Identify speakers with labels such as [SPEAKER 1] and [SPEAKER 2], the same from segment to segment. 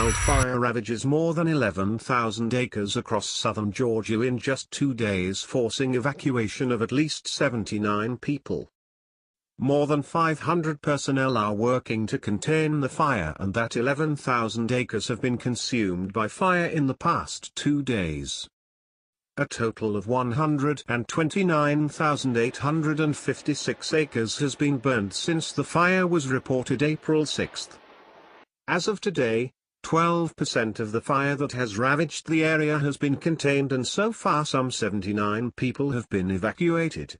[SPEAKER 1] wildfire ravages more than 11,000 acres across southern Georgia in just 2 days, forcing evacuation of at least 79 people. More than 500 personnel are working to contain the fire, and that 11,000 acres have been consumed by fire in the past 2 days. A total of 129,856 acres has been burned since the fire was reported April 6. As of today, 12% of the fire that has ravaged the area has been contained, and so far some 79 people have been evacuated.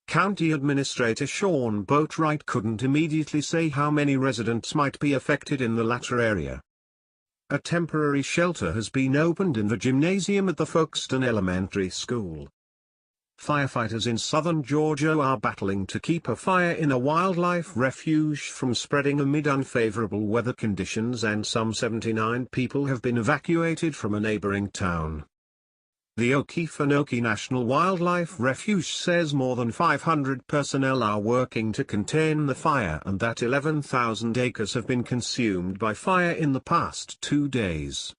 [SPEAKER 1] County Administrator Shawn Boatright couldn't immediately say how many residents might be affected in the latter area. A temporary shelter has been opened in the gymnasium at the Folkston Elementary School. Firefighters in southern Georgia are battling to keep a fire in a wildlife refuge from spreading amid unfavorable weather conditions, and some 79 people have been evacuated from a neighboring town. The Okefenokee National Wildlife Refuge says more than 500 personnel are working to contain the fire, and that 11,000 acres have been consumed by fire in the past 2 days.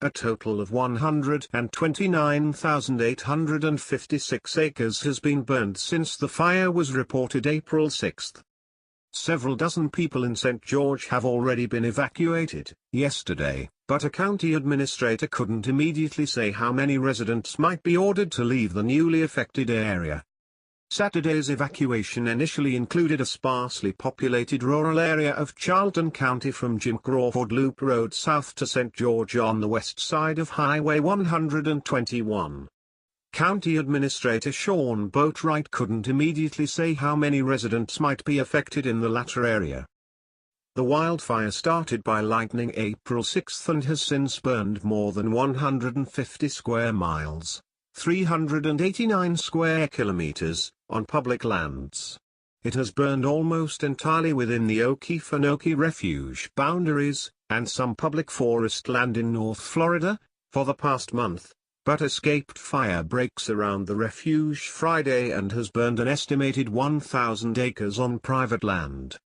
[SPEAKER 1] A total of 129,856 acres has been burned since the fire was reported April 6. Several dozen people in St. George have already been evacuated yesterday, but a county administrator couldn't immediately say how many residents might be ordered to leave the newly affected area. Saturday's evacuation initially included a sparsely populated rural area of Charlton County from Jim Crawford Loop Road south to St. George on the west side of Highway 121. County Administrator Shawn Boatright couldn't immediately say how many residents might be affected in the latter area. The wildfire started by lightning April 6 and has since burned more than 150 square miles, 389 square kilometers, on public lands. It has burned almost entirely within the Okefenokee Refuge boundaries, and some public forest land in North Florida, for the past month, but escaped fire breaks around the refuge Friday and has burned an estimated 1,000 acres on private land.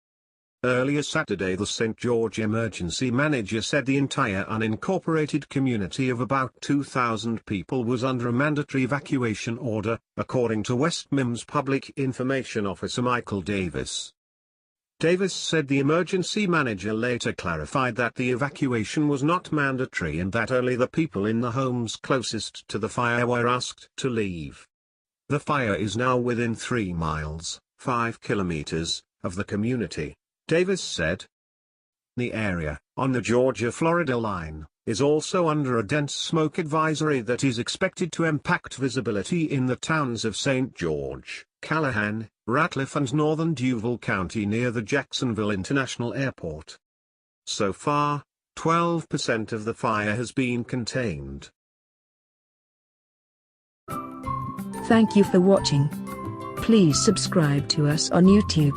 [SPEAKER 1] Earlier Saturday, the St. George emergency manager said the entire unincorporated community of about 2,000 people was under a mandatory evacuation order, according to West Mims Public Information Officer Michael Davis. Davis said the emergency manager later clarified that the evacuation was not mandatory and that only the people in the homes closest to the fire were asked to leave. The fire is now within 3 miles, 5 kilometers, of the community, Davis said. The area, on the Georgia-Florida line, is also under a dense smoke advisory that is expected to impact visibility in the towns of St. George, Callahan, Ratliff and northern Duval County near the Jacksonville International Airport. So far, 12% of the fire has been contained.
[SPEAKER 2] Thank you for watching. Please subscribe to us on YouTube.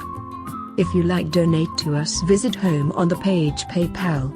[SPEAKER 2] If you like, donate to us, visit home on the page PayPal.